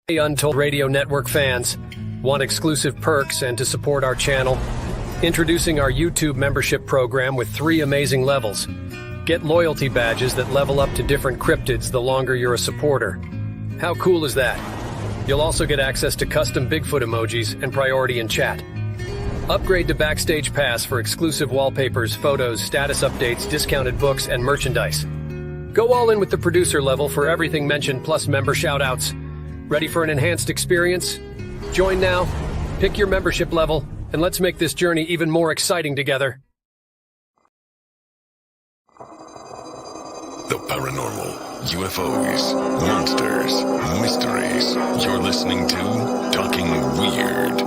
Hey, Untold Radio Network fans. Want exclusive perks and to support our channel? Introducing our YouTube membership program with 3 amazing levels. Get loyalty badges that level up to different cryptids the longer you're a supporter. How cool is that? You'll also get access to custom Bigfoot emojis and priority in chat. Upgrade to Backstage Pass for exclusive wallpapers, photos, status updates, discounted books, and merchandise. Go all in with the producer level for everything mentioned plus member shoutouts. Ready for an enhanced experience? Join now, pick your membership level, and let's make this journey even more exciting together. The paranormal, UFOs, monsters, mysteries. You're listening to Talking Weird.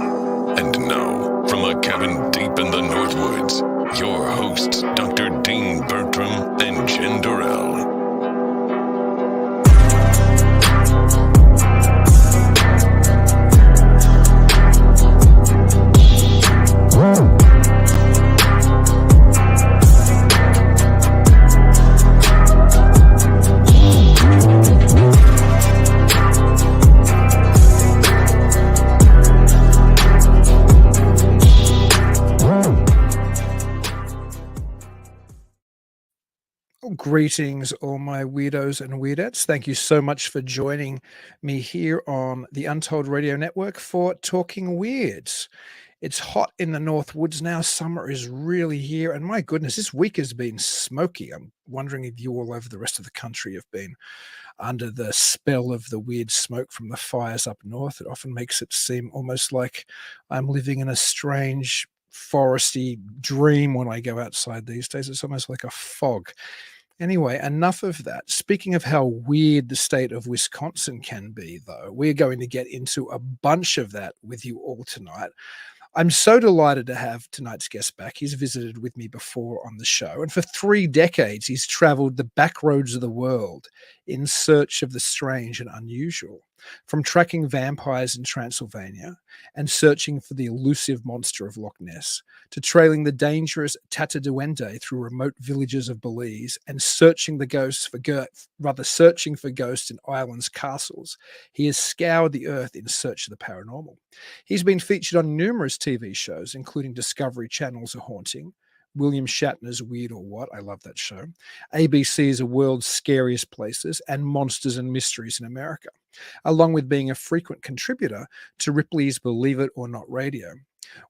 And now, from a cabin deep in the Northwoods, your hosts, Dr. Dean Bertram and Jen Durrell. Greetings, all my weirdos and weirdettes. Thank you so much for joining me here on the Untold Radio Network for Talking Weirds. It's hot in the Northwoods now. Summer is really here. And my goodness, this week has been smoky. I'm wondering if you all over the rest of the country have been under the spell of the weird smoke from the fires up north. It often makes it seem almost like I'm living in a strange foresty dream when I go outside these days. It's almost like a fog. Anyway, enough of that. Speaking of how weird the state of Wisconsin can be, though, we're going to get into a bunch of that with you all tonight. I'm so delighted to have tonight's guest back. He's visited with me before on the show, and for 3 decades, he's traveled the back roads of the world in search of the strange and unusual, from tracking vampires in Transylvania and searching for the elusive monster of Loch Ness, to trailing the dangerous Tata Duende through remote villages of Belize and searching for ghosts in islands' castles. He has scoured the earth in search of the paranormal. He's been featured on numerous TV shows, including Discovery Channel's A Haunting, William Shatner's Weird or What, I love that show, ABC's A World's Scariest Places, and Monsters and Mysteries in America, along with being a frequent contributor to Ripley's Believe It or Not radio.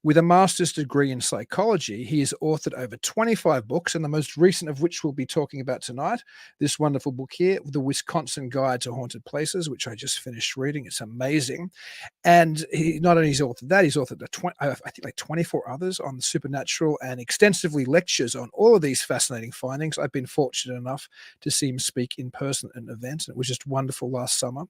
With a master's degree in psychology, he has authored over 25 books, and the most recent of which we'll be talking about tonight, this wonderful book here, The Wisconsin Guide to Haunted Places, which I just finished reading. It's amazing. And he not only has authored that, he's authored I think like 24 others on the supernatural and extensively lectures on all of these fascinating findings. I've been fortunate enough to see him speak in person at an event, and it was just wonderful last summer.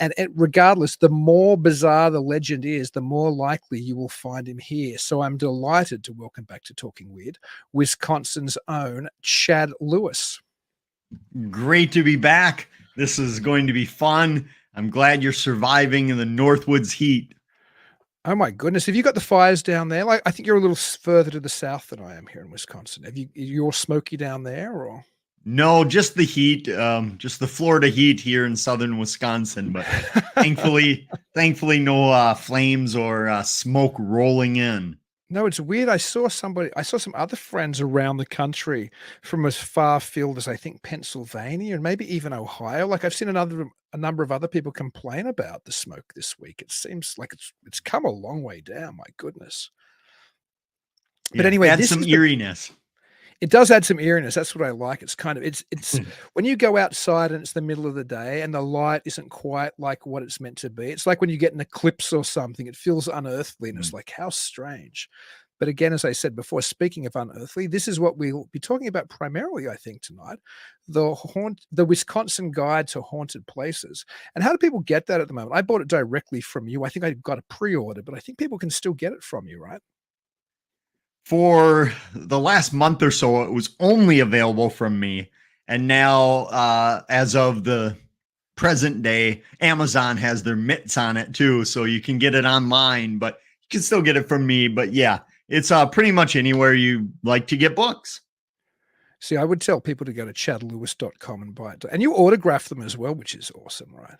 And regardless, the more bizarre the legend is, the more likely you will find him here. So I'm delighted to welcome back to Talking Weird, Wisconsin's own Chad Lewis. Great to be back. This is going to be fun. I'm glad you're surviving in the Northwoods heat. Oh my goodness. Have you got the fires down there? Like, I think you're a little further to the south than I am here in Wisconsin. You're smoky down there, or? No, just the heat, just the Florida heat here in southern Wisconsin. But thankfully no flames or smoke rolling in. No, it's weird. I saw some other friends around the country from as far field as I think Pennsylvania and maybe even Ohio. Like, I've seen a number of other people complain about the smoke this week. It seems like it's come a long way down. My goodness. But anyway, add some eeriness. It does add some eeriness. That's what I like. It's kind of, it's when you go outside and it's the middle of the day and the light isn't quite like what it's meant to be. It's like when you get an eclipse or something, it feels unearthly and it's like, how strange. But again, as I said before, speaking of unearthly, this is what we'll be talking about primarily, I think, tonight, the Wisconsin Guide to Haunted Places. And how do people get that at the moment? I bought it directly from you. I think I got a pre-order, but I think people can still get it from you, right? For the last month or so, it was only available from me. And now, as of the present day, Amazon has their mitts on it too. So you can get it online, but you can still get it from me. But yeah, it's pretty much anywhere you like to get books. See, I would tell people to go to chadlewis.com and buy it. And you autograph them as well, which is awesome, right?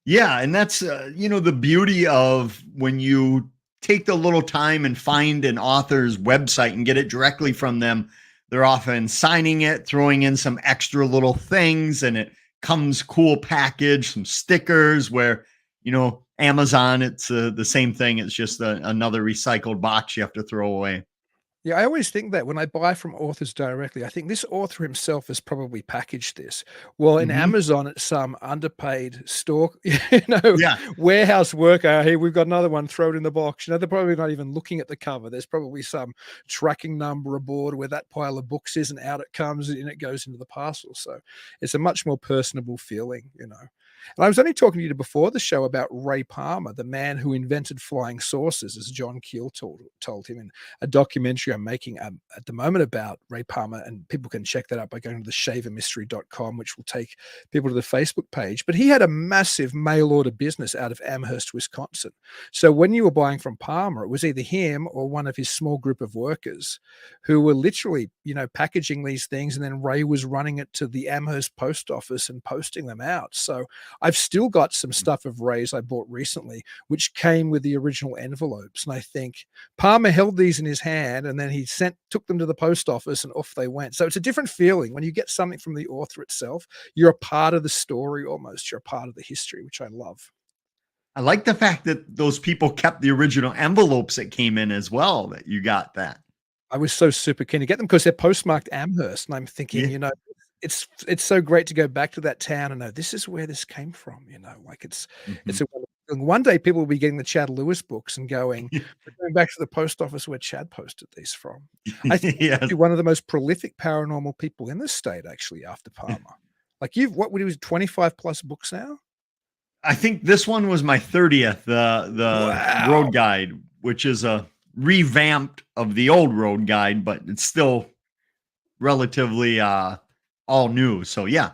Yeah, and that's the beauty of when you take the little time and find an author's website and get it directly from them. They're often signing it, throwing in some extra little things, and it comes cool package, some stickers. Where Amazon, it's the same thing. It's just another recycled box you have to throw away. Yeah, I always think that when I buy from authors directly, I think this author himself has probably packaged this. Well, in Hmm. Amazon, it's some underpaid store, Yeah. warehouse worker. Hey, we've got another one, throw it in the box. They're probably not even looking at the cover. There's probably some tracking number aboard where that pile of books is, and out it comes and it goes into the parcel. So it's a much more personable feeling. And I was only talking to you before the show about Ray Palmer, the man who invented flying saucers, as John Keel told him in a documentary I'm making at the moment about Ray Palmer, and people can check that out by going to theshavermystery.com, which will take people to the Facebook page. But he had a massive mail order business out of Amherst, Wisconsin. So when you were buying from Palmer, it was either him or one of his small group of workers who were literally, packaging these things, and then Ray was running it to the Amherst post office and posting them out. So I've still got some stuff of Ray's I bought recently, which came with the original envelopes. And I think Palmer held these in his hand, and then he took them to the post office, and off they went. So it's a different feeling when you get something from the author itself. You're a part of the story almost. You're a part of the history, which I love. I like the fact that those people kept the original envelopes that came in as well, that you got that. I was so super keen to get them because they're postmarked Amherst, and I'm thinking, Yeah. it's so great to go back to that town and know this is where this came from. Like it's Mhm. a wonderful feeling. One day people will be getting the Chad Lewis books and going, we're going back to the post office where Chad posted these from. I think Yes. you're one of the most prolific paranormal people in the state, actually, after Palmer. Like what would he was 25 plus books now? I think this one was my 30th, the Wow. road guide, which is a revamped of the old road guide, but it's still relatively all new. So yeah.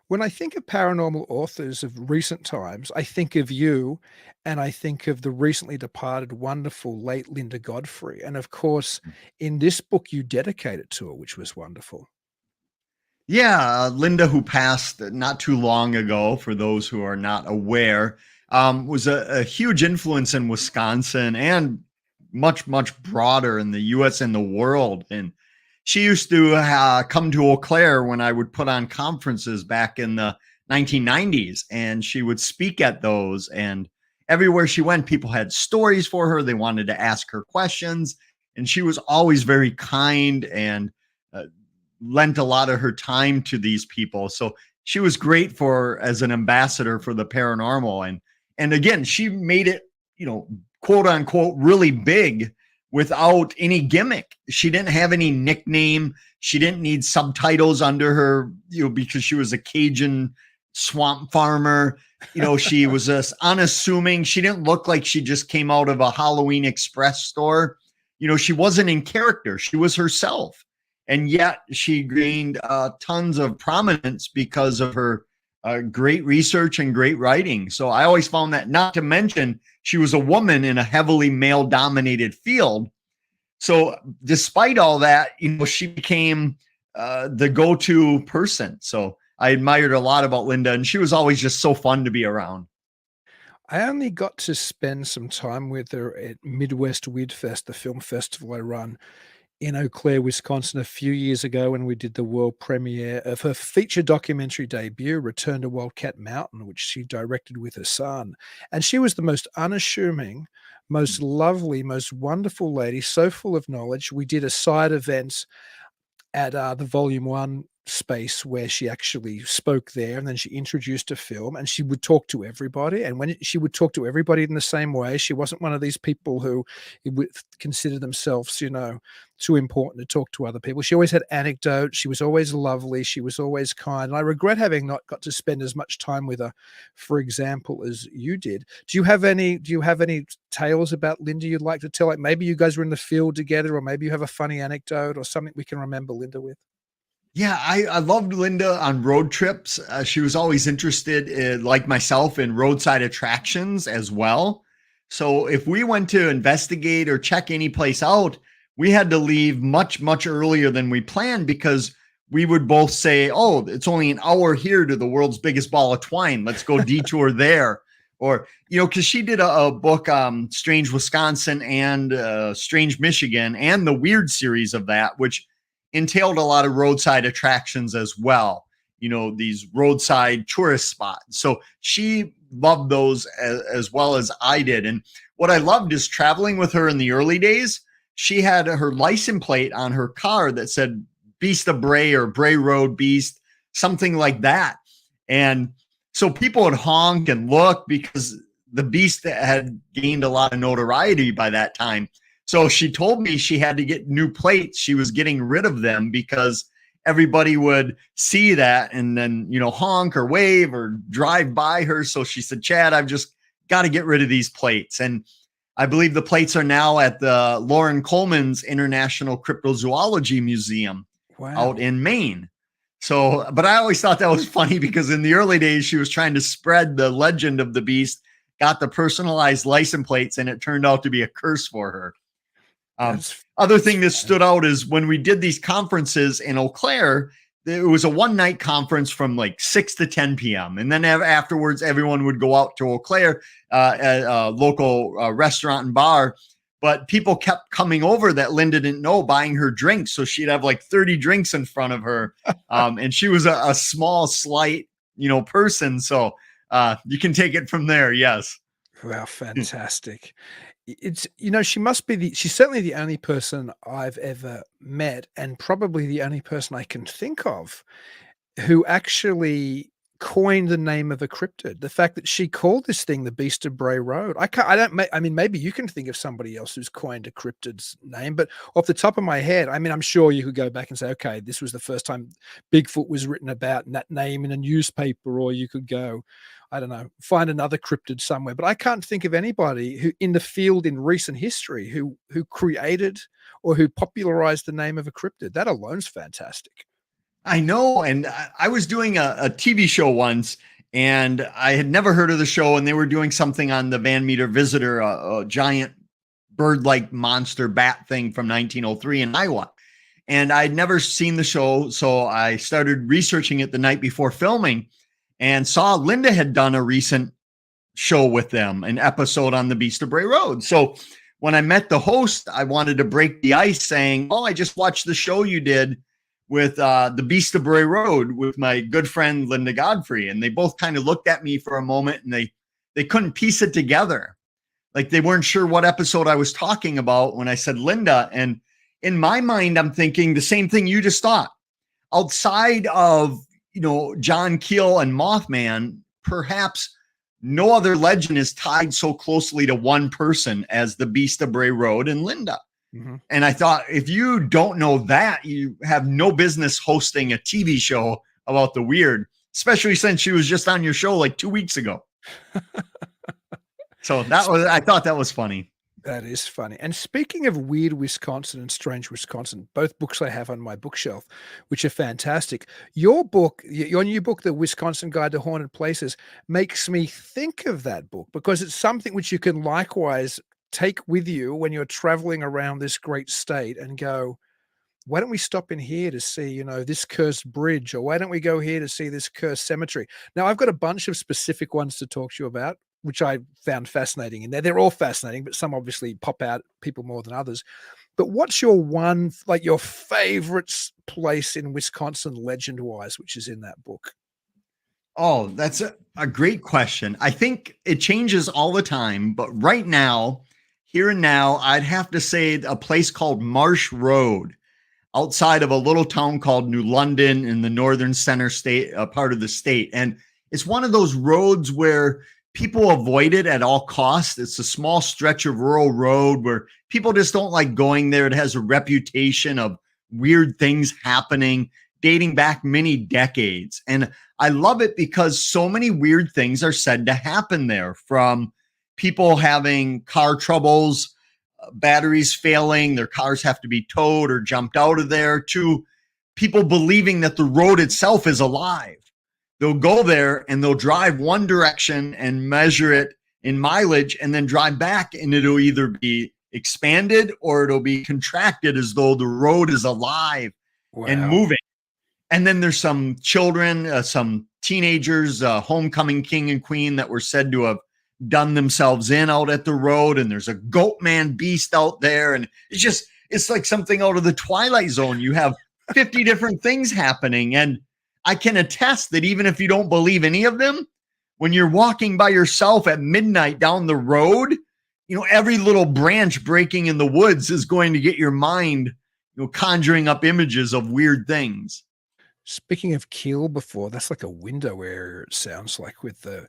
When I think of paranormal authors of recent times, I think of you, and I think of the recently departed wonderful late Linda Godfrey. And of course, in this book, you dedicate it to her, which was wonderful. Yeah, Linda, who passed not too long ago, for those who are not aware, was a huge influence in Wisconsin and much, much broader in the US and the world. And she used to come to Eau Claire when I would put on conferences back in the 1990s, and she would speak at those. And everywhere she went, people had stories for her. They wanted to ask her questions. And she was always very kind and uh, lent a lot of her time to these people. So she was great for as an ambassador for the paranormal. And again, she made it, quote unquote, really big without any gimmick. She didn't have any nickname. She didn't need subtitles under her, because she was a Cajun swamp farmer. She was just unassuming. She didn't look like she just came out of a Halloween Express store. She wasn't in character. She was herself. And yet she gained tons of prominence because of her great research and great writing. So I always found that, not to mention, she was a woman in a heavily male dominated field. So despite all that, she became the go-to person. So I admired a lot about Linda, and she was always just so fun to be around. I only got to spend some time with her at Midwest Weird Fest, the film festival I run in Eau Claire, Wisconsin, a few years ago when we did the world premiere of her feature documentary debut, Return to Wildcat Mountain, which she directed with her son. And she was the most unassuming, most lovely, most wonderful lady, so full of knowledge. We did a side event at the Volume 1 space where she actually spoke there, and then she introduced a film, and she would talk to everybody. And when she would talk to everybody in the same way, she wasn't one of these people who would consider themselves, too important to talk to other people. She always had anecdotes. She was always lovely. She was always kind. And I regret having not got to spend as much time with her, for example, as you did. Do you have any tales about Linda you'd like to tell? Like maybe you guys were in the field together, or maybe you have a funny anecdote or something we can remember Linda with. Yeah, I loved Linda on road trips. She was always interested, like myself, in roadside attractions as well. So if we went to investigate or check any place out, we had to leave much, much earlier than we planned, because we would both say, oh, it's only an hour here to the world's biggest ball of twine. Let's go detour there. Or, because she did a book, Strange Wisconsin and Strange Michigan, and the Weird series of that, which entailed a lot of roadside attractions as well. These roadside tourist spots. So she loved those as well as I did. And what I loved is traveling with her in the early days. She had her license plate on her car that said Beast of Bray or Bray Road Beast, something like that. And so people would honk and look because the beast had gained a lot of notoriety by that time. So she told me she had to get new plates. She was getting rid of them because everybody would see that and then, honk or wave or drive by her. So she said, Chad, I've just got to get rid of these plates. And I believe the plates are now at the Lauren Coleman's International Cryptozoology Museum out in Maine. So, but I always thought that was funny because in the early days, she was trying to spread the legend of the beast, got the personalized license plates, and it turned out to be a curse for her. Other thing that stood out is when we did these conferences in Eau Claire, it was a one-night conference from like 6 to 10 p.m. And then afterwards, everyone would go out to Eau Claire, a local restaurant and bar. But people kept coming over that Linda didn't know, buying her drinks. So she'd have like 30 drinks in front of her. And she was a small, slight, person. So you can take it from there. Yes. Wow. Fantastic. It's, she's certainly the only person I've ever met, and probably the only person I can think of who actually coined the name of a cryptid. The fact that she called this thing the Beast of Bray Road. Maybe you can think of somebody else who's coined a cryptid's name, but off the top of my head, I'm sure you could go back and say, okay, this was the first time Bigfoot was written about in that name in a newspaper, or you could go, I don't know, find another cryptid somewhere. But I can't think of anybody who in the field in recent history who created or who popularized the name of a cryptid. That alone's fantastic. I know. And I was doing a TV show once, and I had never heard of the show, and they were doing something on the Van Meter Visitor, a giant bird-like monster bat thing from 1903 in Iowa. And I'd never seen the show, so I started researching it the night before filming and saw Linda had done a recent show with them, an episode on the Beast of Bray Road. So when I met the host, I wanted to break the ice saying, oh, I just watched the show you did with the Beast of Bray Road with my good friend Linda Godfrey. And they both kind of looked at me for a moment, and they couldn't piece it together. Like they weren't sure what episode I was talking about when I said Linda. And in my mind, I'm thinking the same thing you just thought. Outside of, John Keel and Mothman, perhaps no other legend is tied so closely to one person as the Beast of Bray Road and Linda. Mm-hmm. And I thought, if you don't know that, you have no business hosting a TV show about the weird, especially since she was just on your show like 2 weeks ago. So I thought that was funny. That is funny. And speaking of Weird Wisconsin and Strange Wisconsin, both books I have on my bookshelf, which are fantastic. Your new book, The Wisconsin Guide to Haunted Places, makes me think of that book because it's something which you can likewise take with you when you're traveling around this great state and go, why don't we stop in here to see, this cursed bridge, or why don't we go here to see this cursed cemetery? Now, I've got a bunch of specific ones to talk to you about, which I found fascinating in there. They're all fascinating, but some obviously pop out people more than others. But what's your one, like your favorite place in Wisconsin legend-wise, which is in that book? Oh, that's a great question. I think it changes all the time, but right now, here and now, I'd have to say a place called Marsh Road outside of a little town called New London in the northern center state, part of the state. And it's one of those roads where people avoid it at all costs. It's a small stretch of rural road where people just don't like going there. It has a reputation of weird things happening dating back many decades. And I love it because so many weird things are said to happen there, from people having car troubles, batteries failing, their cars have to be towed or jumped out of there, to people believing that the road itself is alive. They'll go there and they'll drive one direction and measure it in mileage and then drive back, and it'll either be expanded or it'll be contracted as though the road is alive and moving. And then there's some children, some teenagers, homecoming king and queen that were said to have done themselves in out at the road. And there's a goat man beast out there. And it's like something out of the Twilight Zone. You have 50 different things happening. And I can attest that even if you don't believe any of them, when you're walking by yourself at midnight down the road, every little branch breaking in the woods is going to get your mind, conjuring up images of weird things. Speaking of kill before, that's like a window area, it sounds like, with the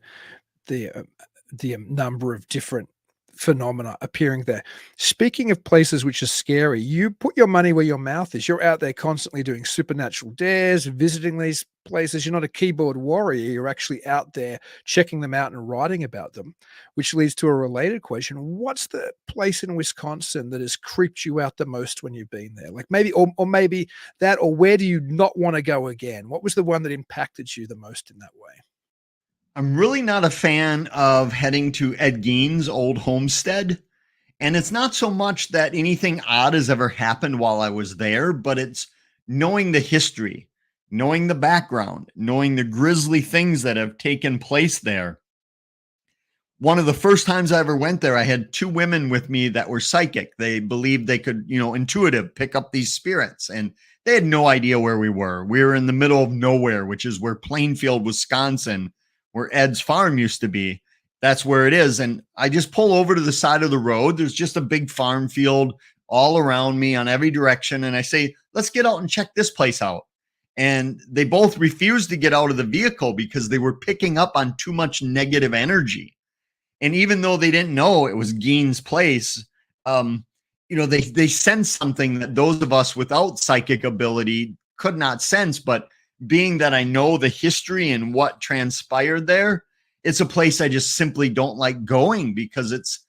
number of different phenomena appearing there. Speaking of places which are scary, you put your money where your mouth is. You're out there constantly doing supernatural dares, visiting these places. You're not a keyboard warrior. You're actually out there checking them out and writing about them, which leads to a related question. What's the place in Wisconsin that has creeped you out the most when you've been there? Like maybe, or maybe that, or where do you not want to go again? What was the one that impacted you the most in that way? I'm really not a fan of heading to Ed Gein's old homestead. And it's not so much that anything odd has ever happened while I was there, but it's knowing the history, knowing the background, knowing the grisly things that have taken place there. One of the first times I ever went there, I had two women with me that were psychic. They believed they could, intuitive pick up these spirits, and they had no idea where we were. We were in the middle of nowhere, which is where Plainfield, Wisconsin, where Ed's farm used to be. That's where it is. And I just pull over to the side of the road. There's just a big farm field all around me on every direction. And I say, let's get out and check this place out. And they both refused to get out of the vehicle because they were picking up on too much negative energy. And even though they didn't know it was Gein's place, they sensed something that those of us without psychic ability could not sense. But being that I know the history and what transpired there, it's a place I just simply don't like going because it's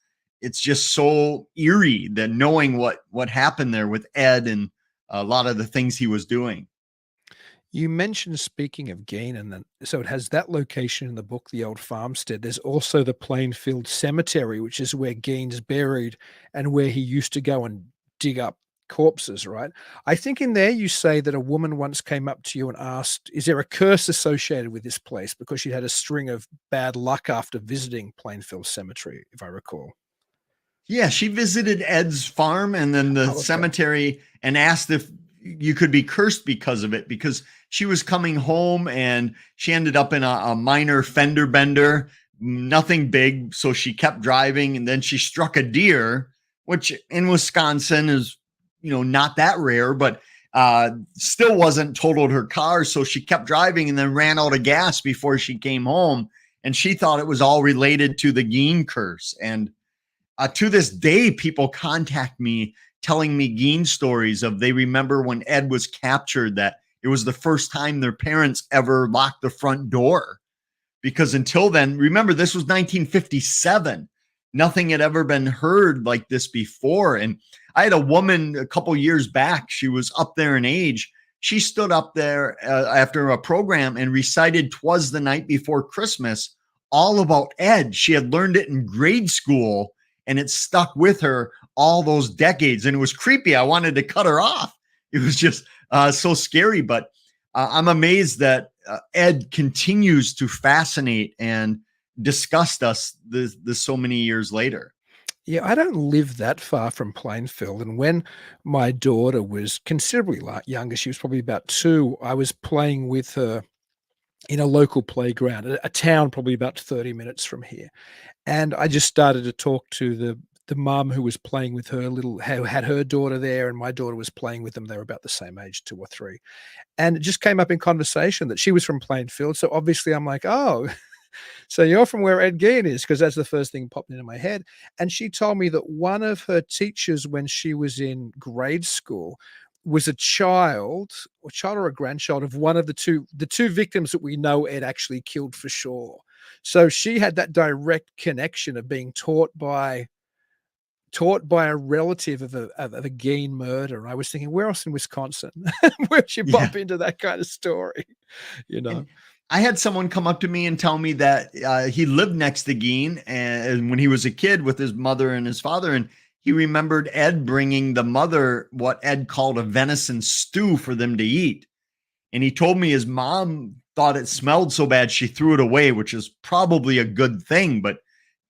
just so eerie, that knowing what happened there with Ed and a lot of the things he was doing. You mentioned, speaking of Gein, and then so it has that location in the book, the old farmstead. There's also the Plainfield Cemetery, which is where Gein's buried and where he used to go and dig up corpses, right? I think in there you say that a woman once came up to you and asked, is there a curse associated with this place? Because she had a string of bad luck after visiting Plainfield Cemetery, if I recall. Yeah, she visited Ed's farm and then the cemetery and asked if you could be cursed because of it, because she was coming home and she ended up in a minor fender bender, nothing big. So she kept driving and then she struck a deer, which in Wisconsin is, not that rare, but still wasn't totaled her car. So she kept driving and then ran out of gas before she came home. And she thought it was all related to the Gein curse. And to this day, people contact me telling me Gein stories of they remember when Ed was captured, that it was the first time their parents ever locked the front door. Because until then, remember, this was 1957. Nothing had ever been heard like this before. And I had a woman a couple years back. She was up there in age. She stood up there after a program and recited "'Twas the Night Before Christmas" all about Ed. She had learned it in grade school and it stuck with her all those decades. And it was creepy. I wanted to cut her off. It was just so scary. But I'm amazed that Ed continues to fascinate and disgust us this so many years later. Yeah, I don't live that far from Plainfield. And when my daughter was considerably younger, she was probably about 2, I was playing with her in a local playground, a town probably about 30 minutes from here. And I just started to talk to the mum who was playing with her who had her daughter there, and my daughter was playing with them. They were about the same age, 2 or 3. And it just came up in conversation that she was from Plainfield. So obviously I'm like, oh, so you're from where Ed Gein is, because that's the first thing popped into my head. And she told me that one of her teachers when she was in grade school was a child or a grandchild of one of the two victims that we know Ed actually killed for sure. So she had that direct connection of being taught by a relative of a Gein murder. I was thinking, where else in Wisconsin where'd you bump into that kind of story? And I had someone come up to me and tell me that he lived next to Gein and when he was a kid with his mother and his father, and he remembered Ed bringing the mother what Ed called a venison stew for them to eat. And he told me his mom thought it smelled so bad she threw it away, which is probably a good thing. But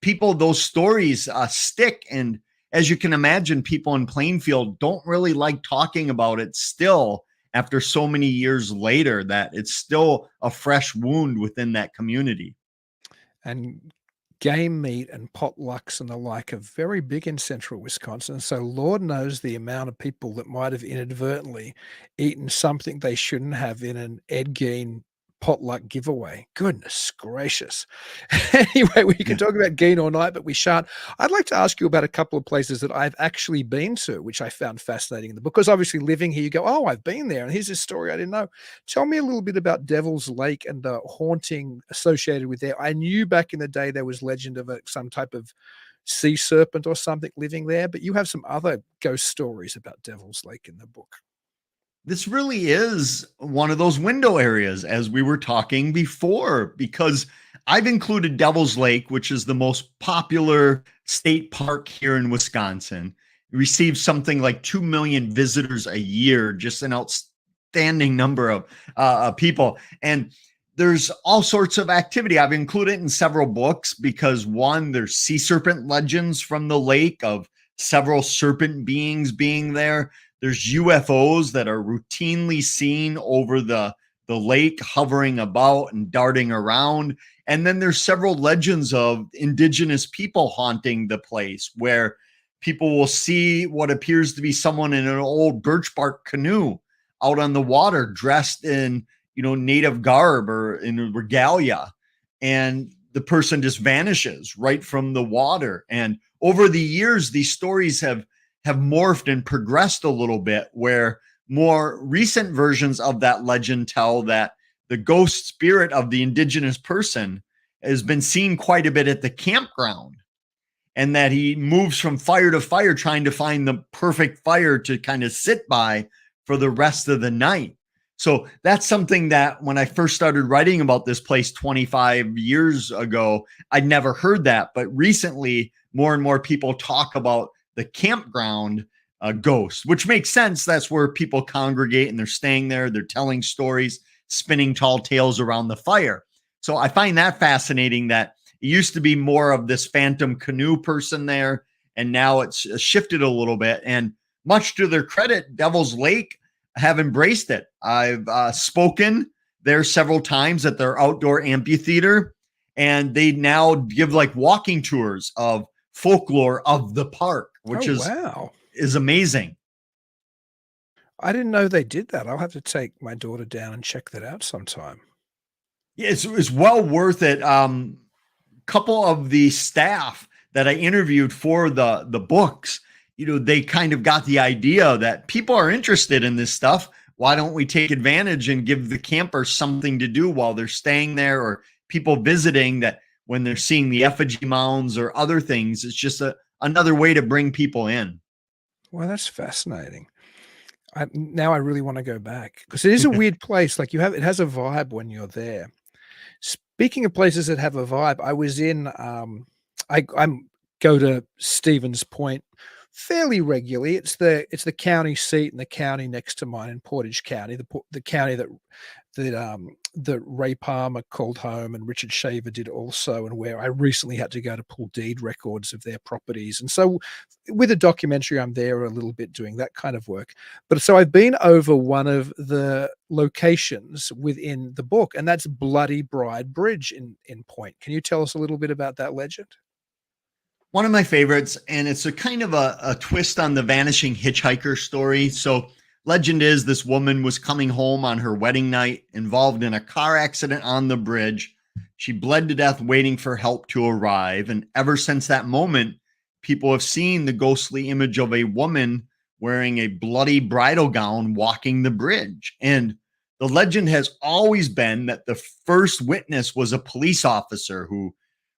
people, those stories stick. And as you can imagine, people in Plainfield don't really like talking about it still after so many years later, that it's still a fresh wound within that community. And game meat and potlucks and the like are very big in central Wisconsin. So Lord knows the amount of people that might have inadvertently eaten something they shouldn't have in an Ed Gein potluck giveaway. Goodness gracious. Anyway, we can talk about Gein all night, but we shan't. I'd like to ask you about a couple of places that I've actually been to, which I found fascinating in the book. Because obviously living here, you go, oh, I've been there. And here's a story I didn't know. Tell me a little bit about Devil's Lake and the haunting associated with there. I knew back in the day there was legend of some type of sea serpent or something living there, but you have some other ghost stories about Devil's Lake in the book. This really is one of those window areas, as we were talking before, because I've included Devil's Lake, which is the most popular state park here in Wisconsin. It receives something like 2 million visitors a year, just an outstanding number of people. And there's all sorts of activity. I've included it in several books because, one, there's sea serpent legends from the lake of several serpent beings being there. There's UFOs that are routinely seen over the lake, hovering about and darting around. And then there's several legends of indigenous people haunting the place, where people will see what appears to be someone in an old birch bark canoe out on the water, dressed in, native garb or in regalia. And the person just vanishes right from the water. And over the years, these stories have morphed and progressed a little bit, where more recent versions of that legend tell that the ghost spirit of the indigenous person has been seen quite a bit at the campground, and that he moves from fire to fire trying to find the perfect fire to kind of sit by for the rest of the night. So that's something that when I first started writing about this place 25 years ago, I'd never heard that. But recently, more and more people talk about the campground ghost, which makes sense. That's where people congregate and they're staying there. They're telling stories, spinning tall tales around the fire. So I find that fascinating, that it used to be more of this phantom canoe person there, and now it's shifted a little bit. And much to their credit, Devil's Lake have embraced it. I've spoken there several times at their outdoor amphitheater, and they now give like walking tours of folklore of the park, which is amazing. I didn't know they did that. I'll have to take my daughter down and check that out sometime. Yeah, it's well worth it. Couple of the staff that I interviewed for the books, they kind of got the idea that people are interested in this stuff. Why don't we take advantage and give the campers something to do while they're staying there, or people visiting, that when they're seeing the effigy mounds or other things, it's just another way to bring people in. Well, that's fascinating. Now I really want to go back, because it is a weird place. Like it has a vibe when you're there. Speaking of places that have a vibe, I was in, I go to Stevens Point fairly regularly. It's the county seat and the county next to mine in Portage County, the county that Ray Palmer called home and Richard Shaver did also, and where I recently had to go to pull deed records of their properties. And so with a documentary, I'm there a little bit doing that kind of work. But so I've been over one of the locations within the book, and that's Bloody Bride Bridge in Point. Can you tell us a little bit about that legend? One of my favorites, and it's a kind of a twist on the vanishing hitchhiker story. So legend is this woman was coming home on her wedding night, involved in a car accident on the bridge. She bled to death waiting for help to arrive. And ever since that moment, people have seen the ghostly image of a woman wearing a bloody bridal gown walking the bridge. And the legend has always been that the first witness was a police officer who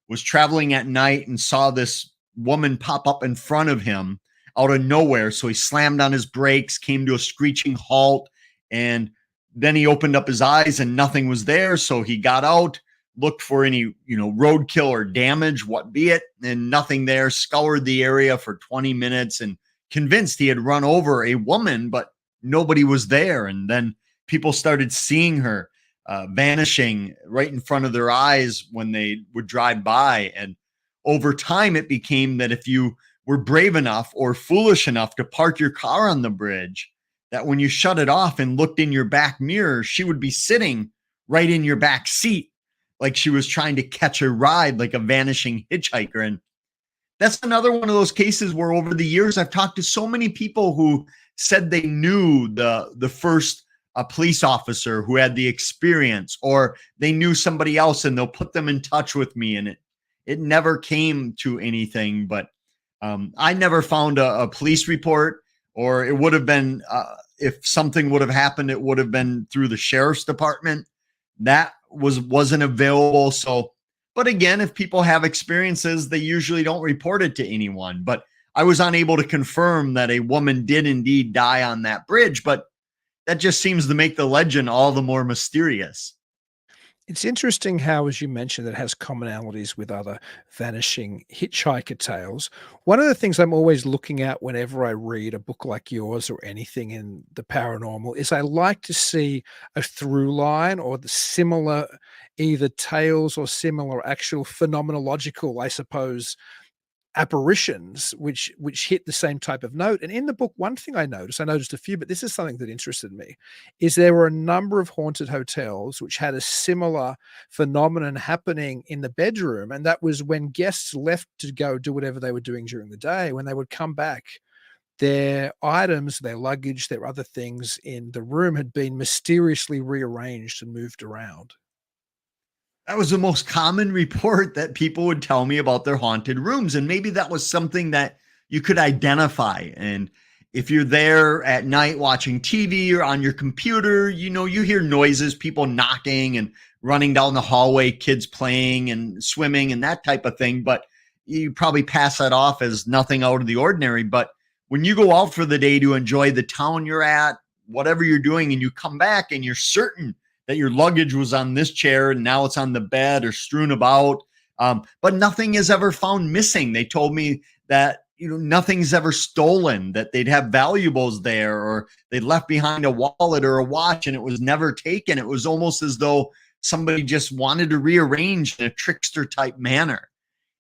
was traveling at night and saw this woman pop up in front of him out of nowhere. So he slammed on his brakes, came to a screeching halt, and then he opened up his eyes and nothing was there. So he got out, looked for any, roadkill or damage, what be it, and nothing there, scoured the area for 20 minutes and convinced he had run over a woman, but nobody was there. And then people started seeing her vanishing right in front of their eyes when they would drive by. And over time, it became that if you were brave enough or foolish enough to park your car on the bridge, that when you shut it off and looked in your back mirror, she would be sitting right in your back seat, like she was trying to catch a ride, like a vanishing hitchhiker. And that's another one of those cases where over the years, I've talked to so many people who said they knew the first police officer who had the experience, or they knew somebody else and they'll put them in touch with me. And it never came to anything, but I never found a police report, or it would have been, if something would have happened, it would have been through the sheriff's department. That wasn't available. So, but again, if people have experiences, they usually don't report it to anyone. But I was unable to confirm that a woman did indeed die on that bridge, but that just seems to make the legend all the more mysterious. It's interesting how, as you mentioned, it has commonalities with other vanishing hitchhiker tales. One of the things I'm always looking at whenever I read a book like yours or anything in the paranormal is I like to see a through line or the similar either tales or similar actual phenomenological, I suppose, apparitions which hit the same type of note. And in the book, one thing I noticed a few, but this is something that interested me, is there were a number of haunted hotels which had a similar phenomenon happening in the bedroom. And that was when guests left to go do whatever they were doing during the day, when they would come back, their items, their luggage, their other things in the room had been mysteriously rearranged and moved around. That was the most common report that people would tell me about their haunted rooms. And maybe that was something that you could identify. And if you're there at night watching TV or on your computer, you hear noises, people knocking and running down the hallway, kids playing and swimming and that type of thing. But you probably pass that off as nothing out of the ordinary. But when you go out for the day to enjoy the town you're at, whatever you're doing, and you come back and you're certain that your luggage was on this chair and now it's on the bed or strewn about. But nothing is ever found missing. They told me that, nothing's ever stolen, that they'd have valuables there, or they left behind a wallet or a watch and it was never taken. It was almost as though somebody just wanted to rearrange in a trickster type manner.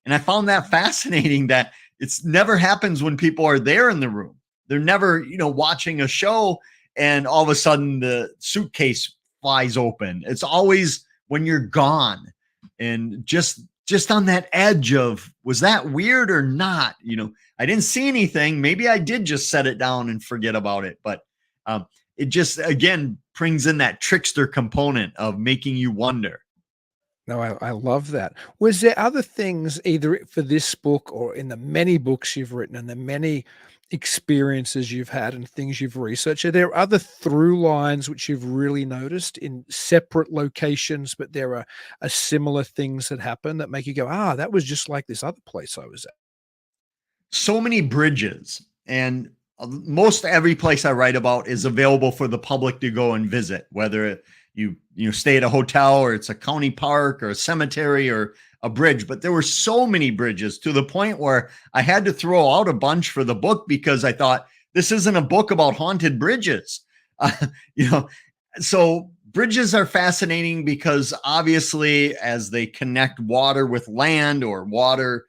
And I found that fascinating, that it's never happens when people are there in the room. They're never, watching a show and all of a sudden the suitcase flies open. It's always when you're gone, and just on that edge of, was that weird or not? I didn't see anything. Maybe I did just set it down and forget about it. But it just, again, brings in that trickster component of making you wonder. No, I love that. Was there other things either for this book or in the many books you've written and the many experiences you've had and things you've researched? Are there other through lines which you've really noticed in separate locations, but there are similar things that happen that make you go, that was just like this other place I was at? So many bridges, and most every place I write about is available for the public to go and visit, whether you stay at a hotel or it's a county park or a cemetery or a bridge. But there were so many bridges to the point where I had to throw out a bunch for the book, because I thought, this isn't a book about haunted bridges. So bridges are fascinating because obviously as they connect water with land, or water,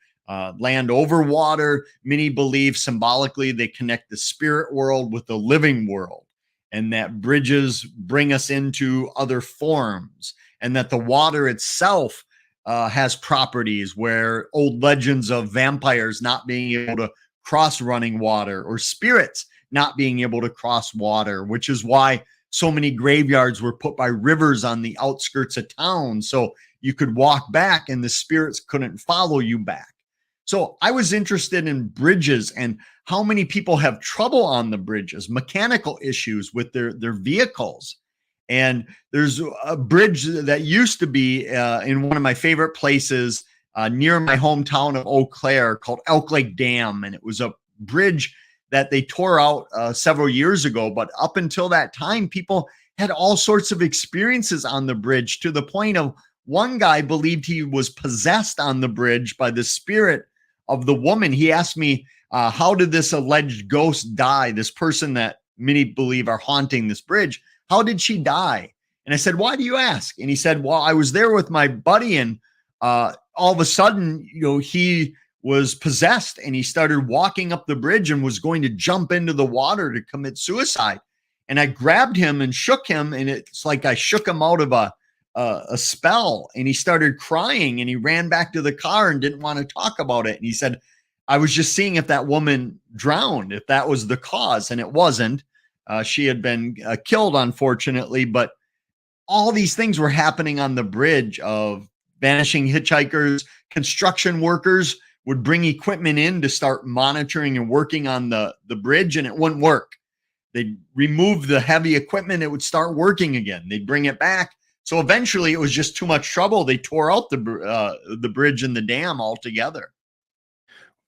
land over water, many believe symbolically they connect the spirit world with the living world, and that bridges bring us into other forms, and that the water itself has properties where old legends of vampires not being able to cross running water, or spirits not being able to cross water, which is why so many graveyards were put by rivers on the outskirts of town, so you could walk back and the spirits couldn't follow you back. So I was interested in bridges and how many people have trouble on the bridges, mechanical issues with their vehicles. And there's a bridge that used to be in one of my favorite places near my hometown of Eau Claire called Elk Lake Dam. And it was a bridge that they tore out several years ago. But up until that time, people had all sorts of experiences on the bridge, to the point of one guy believed he was possessed on the bridge by the spirit of the woman. He asked me, how did this alleged ghost die? This person that many believe are haunting this bridge. how did she die? And I said, why do you ask? And he said, well, I was there with my buddy, and all of a sudden, he was possessed, and he started walking up the bridge and was going to jump into the water to commit suicide. And I grabbed him and shook him, and it's like I shook him out of a spell, and he started crying, and he ran back to the car and didn't want to talk about it. And he said, I was just seeing if that woman drowned, if that was the cause, and it wasn't. She had been killed, unfortunately, but all these things were happening on the bridge of vanishing hitchhikers. Construction workers would bring equipment in to start monitoring and working on the bridge, and it wouldn't work. They'd remove the heavy equipment, it would start working again. They'd bring it back. So eventually it was just too much trouble. They tore out the bridge and the dam altogether.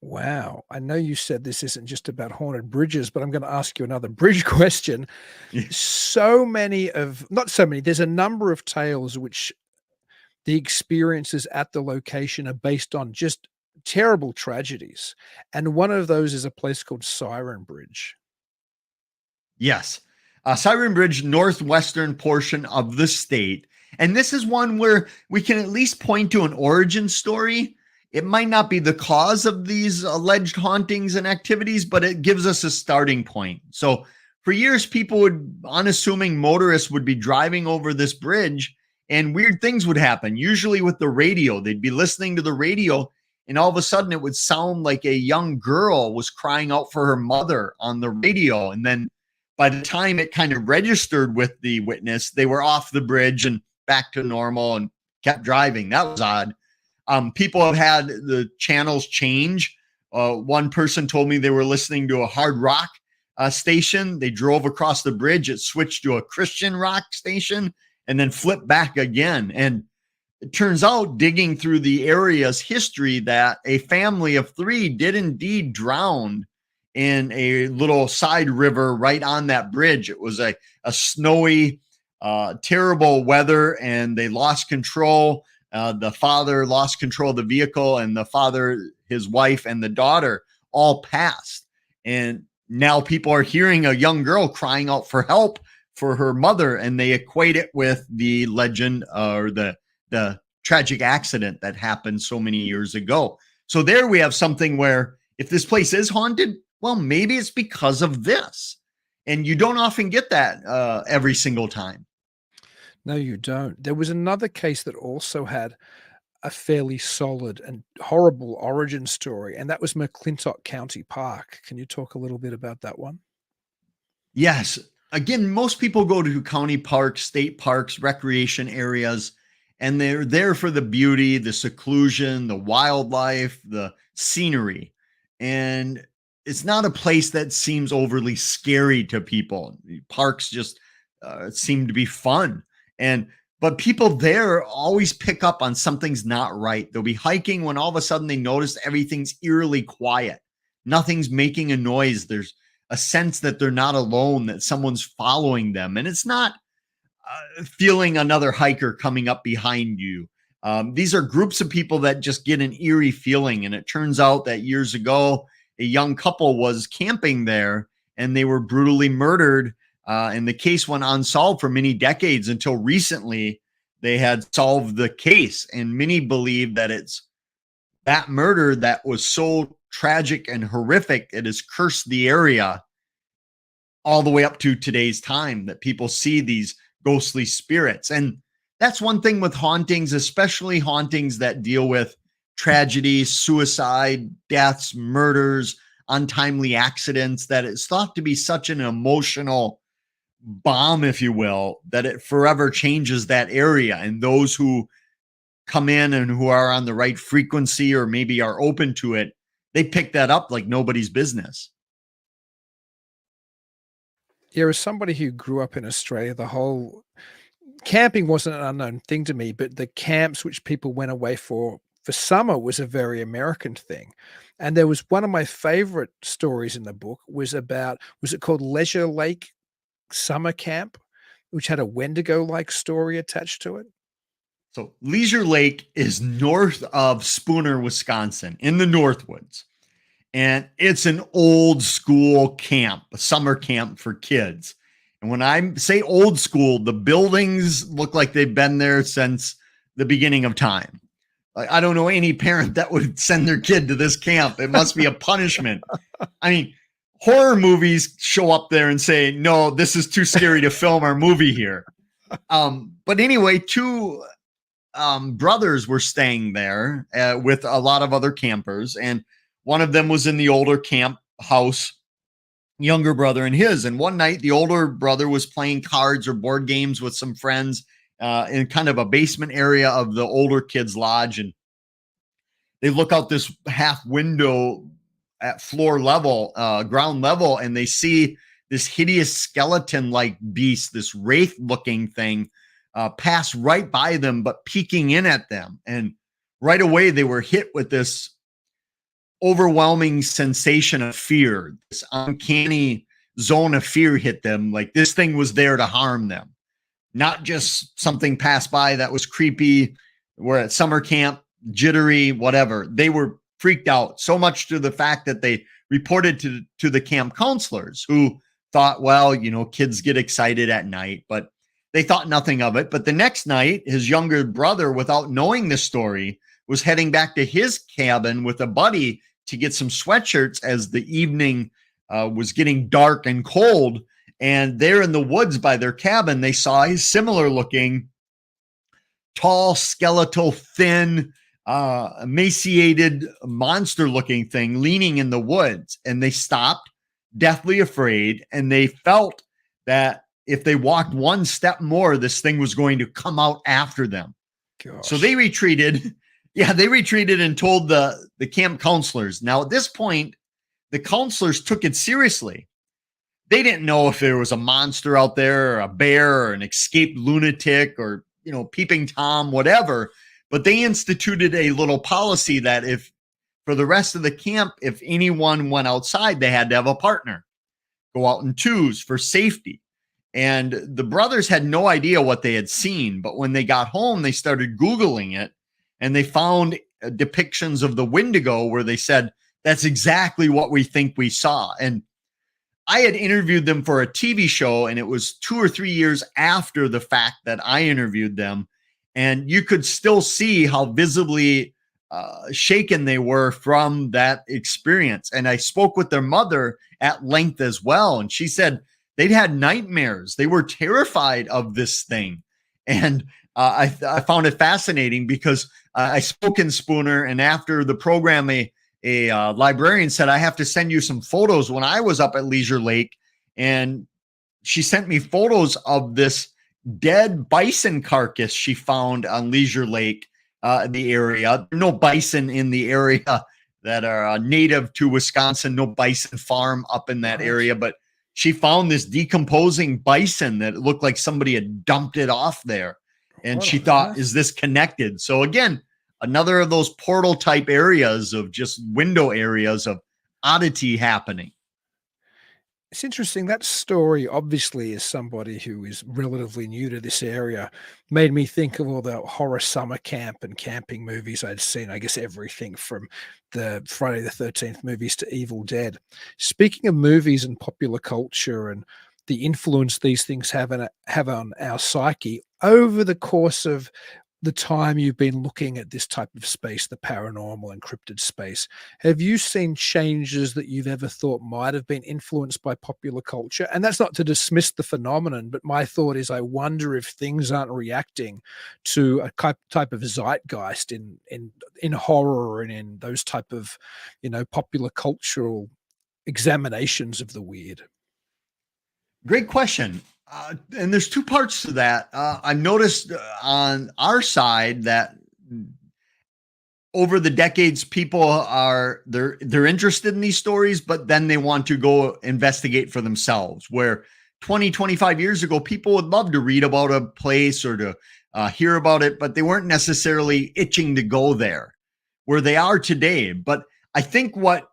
Wow. I know you said this isn't just about haunted bridges, but I'm going to ask you another bridge question. Yeah. Not so many, there's a number of tales which the experiences at the location are based on just terrible tragedies. And one of those is a place called Siren Bridge. Yes. Siren Bridge, northwestern portion of the state. And this is one where we can at least point to an origin story. It might not be the cause of these alleged hauntings and activities, but it gives us a starting point. So for years, people unassuming motorists would be driving over this bridge, and weird things would happen, usually with the radio. They'd be listening to the radio, and all of a sudden it would sound like a young girl was crying out for her mother on the radio. And then by the time it kind of registered with the witness, they were off the bridge and back to normal and kept driving. That was odd. People have had the channels change. One person told me they were listening to a hard rock station. They drove across the bridge. It switched to a Christian rock station and then flipped back again. And it turns out, digging through the area's history, that a family of 3 did indeed drown in a little side river right on that bridge. It was a snowy, terrible weather, and they lost control. The father lost control of the vehicle, and the father, his wife, and the daughter all passed. And now people are hearing a young girl crying out for help for her mother, and they equate it with the legend or the tragic accident that happened so many years ago. So there we have something where if this place is haunted, well, maybe it's because of this. And you don't often get that every single time. No, you don't. There was another case that also had a fairly solid and horrible origin story, and that was McClintock County Park. Can you talk a little bit about that one? Yes. Again, most people go to county parks, state parks, recreation areas, and they're there for the beauty, the seclusion, the wildlife, the scenery. And it's not a place that seems overly scary to people. Parks just seem to be fun. But people there always pick up on something's not right. They'll be hiking when all of a sudden they notice everything's eerily quiet. Nothing's making a noise. There's a sense that they're not alone, that someone's following them. And it's not feeling another hiker coming up behind you. These are groups of people that just get an eerie feeling. And it turns out that years ago, a young couple was camping there, and they were brutally murdered. And the case went unsolved for many decades until recently they had solved the case. And many believe that it's that murder that was so tragic and horrific, it has cursed the area all the way up to today's time, that people see these ghostly spirits. And that's one thing with hauntings, especially hauntings that deal with tragedies, suicide, deaths, murders, untimely accidents, that it's thought to be such an emotional bomb, if you will, that it forever changes that area. And those who come in and who are on the right frequency or maybe are open to it, they pick that up like nobody's business. Yeah, as somebody who grew up in Australia, the whole camping wasn't an unknown thing to me, but the camps which people went away for summer was a very American thing. And there was one of my favorite stories in the book was it called Leisure Lake Summer Camp, which had a Wendigo-like story attached to it? So Leisure Lake is north of Spooner, Wisconsin, in the Northwoods. And it's an old school camp, a summer camp for kids. And when I say old school, the buildings look like they've been there since the beginning of time. Like, I don't know any parent that would send their kid to this camp. It must be a punishment. I mean, horror movies show up there and say, no, this is too scary to film our movie here. But anyway, two brothers were staying there with a lot of other campers. And one of them was in the older camp house, younger brother and his. And one night, the older brother was playing cards or board games with some friends in kind of a basement area of the older kids' lodge. And they look out this half window at floor level, ground level, and they see this hideous skeleton-like beast, this wraith-looking thing, pass right by them, but peeking in at them. And right away, they were hit with this overwhelming sensation of fear. This uncanny zone of fear hit them. Like this thing was there to harm them. Not just something passed by that was creepy. We're at summer camp, jittery, whatever. They were freaked out so much to the fact that they reported to the camp counselors, who thought, well, you know, kids get excited at night, but they thought nothing of it. But the next night, his younger brother, without knowing the story, was heading back to his cabin with a buddy to get some sweatshirts as the evening was getting dark and cold. And there in the woods by their cabin, they saw a similar looking, tall, skeletal, thin, emaciated, monster looking thing leaning in the woods. And they stopped, deathly afraid. And they felt that if they walked one step more, this thing was going to come out after them. Gosh. So they retreated. Yeah, they retreated and told the camp counselors. Now, at this point, the counselors took it seriously. They didn't know if there was a monster out there, or a bear, or an escaped lunatic, or, you know, peeping Tom, whatever. But they instituted a little policy that if, for the rest of the camp, if anyone went outside, they had to have a partner, go out in twos for safety. And the brothers had no idea what they had seen. But when they got home, they started Googling it, and they found depictions of the Wendigo where they said, that's exactly what we think we saw. And I had interviewed them for a TV show, and it was 2 or 3 years after the fact that I interviewed them. And you could still see how visibly shaken they were from that experience. And I spoke with their mother at length as well. And she said they'd had nightmares. They were terrified of this thing. And I found it fascinating because I spoke in Spooner, and after the program, a librarian said, I have to send you some photos when I was up at Leisure Lake. And she sent me photos of this dead bison carcass she found on Leisure Lake, the area. No bison in the area that are native to Wisconsin, no bison farm up in that area. But she found this decomposing bison that looked like somebody had dumped it off there. And she thought, is this connected? So again, another of those portal type areas of just window areas of oddity happening. It's interesting. That story, obviously, as somebody who is relatively new to this area, made me think of all the horror summer camp and camping movies I'd seen. I guess everything from the Friday the 13th movies to Evil Dead. Speaking of movies and popular culture and the influence these things have on our psyche, over the course of the time you've been looking at this type of space, the paranormal encrypted space, have you seen changes that you've ever thought might have been influenced by popular culture? And that's not to dismiss the phenomenon, but my thought is I wonder if things aren't reacting to a type of zeitgeist in horror and in those type of, you know, popular cultural examinations of the weird. Great question. And there's two parts to that. I've noticed on our side that over the decades, people they're interested in these stories, but then they want to go investigate for themselves. Where 20, 25 years ago, people would love to read about a place or to hear about it, but they weren't necessarily itching to go there where they are today. But I think what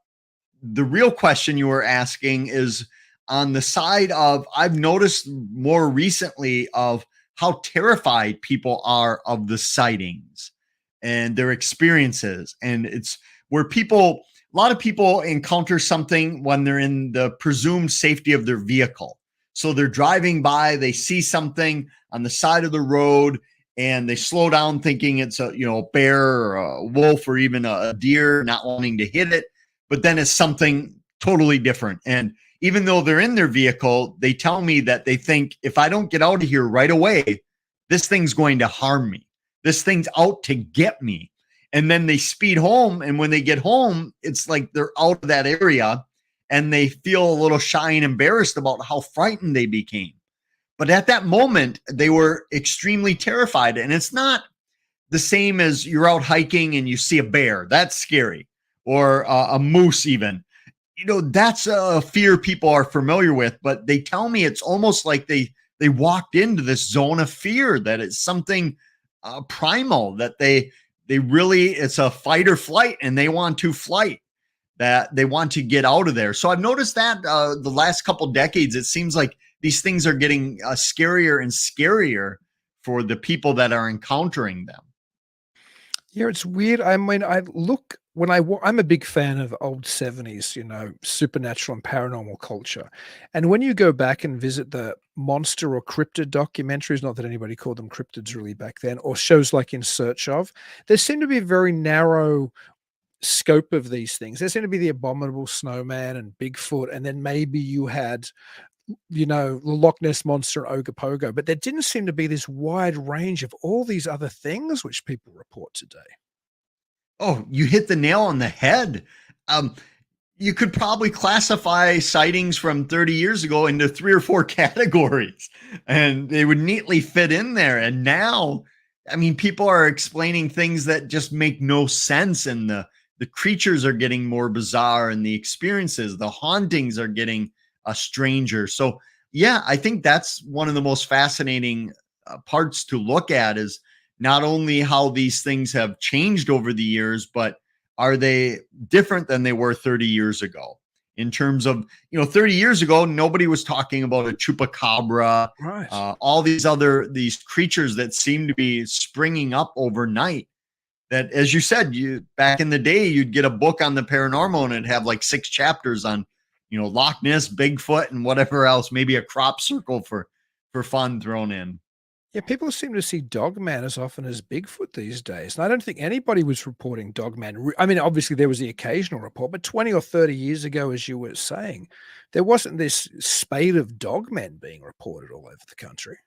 the real question you were asking is on the side of, I've noticed more recently of how terrified people are of the sightings and their experiences. And it's where a lot of people encounter something when they're in the presumed safety of their vehicle. So they're driving by, they see something on the side of the road, and they slow down thinking it's a, you know, a bear or a wolf or even a deer, not wanting to hit it. But then it's something totally different. And even though they're in their vehicle, they tell me that they think if I don't get out of here right away, this thing's going to harm me. This thing's out to get me. And then they speed home. And when they get home, it's like they're out of that area and they feel a little shy and embarrassed about how frightened they became. But at that moment, they were extremely terrified. And it's not the same as you're out hiking and you see a bear. That's scary. Or a moose even. You know, that's a fear people are familiar with. But they tell me it's almost like they walked into this zone of fear, that it's something primal, that they really, it's a fight or flight, and they want to flight, that they want to get out of there. So I've noticed that the last couple decades, it seems like these things are getting scarier and scarier for the people that are encountering them. Yeah, it's weird. I mean, I'm a big fan of old 70s, you know, supernatural and paranormal culture. And when you go back and visit the monster or cryptid documentaries, not that anybody called them cryptids really back then, or shows like In Search Of, there seem to be a very narrow scope of these things. There seemed to be the abominable snowman and Bigfoot, and then maybe you had, you know, the Loch Ness monster and Ogopogo, but there didn't seem to be this wide range of all these other things which people report today. Oh, you hit the nail on the head. You could probably classify sightings from 30 years ago into 3 or 4 categories, and they would neatly fit in there. And now, I mean, people are explaining things that just make no sense, and the creatures are getting more bizarre, and the experiences, the hauntings are getting stranger. So yeah, I think that's one of the most fascinating parts to look at, is not only how these things have changed over the years, but are they different than they were 30 years ago? In terms of, you know, 30 years ago, nobody was talking about a chupacabra, Right. all these creatures that seem to be springing up overnight. That, as you said, back in the day, you'd get a book on the paranormal and it'd have like 6 chapters on, you know, Loch Ness, Bigfoot, and whatever else, maybe a crop circle for fun thrown in. Yeah, people seem to see Dogman as often as Bigfoot these days. And I don't think anybody was reporting Dogman. I mean, obviously there was the occasional report, but 20 or 30 years ago, as you were saying, there wasn't this spate of dogmen being reported all over the country.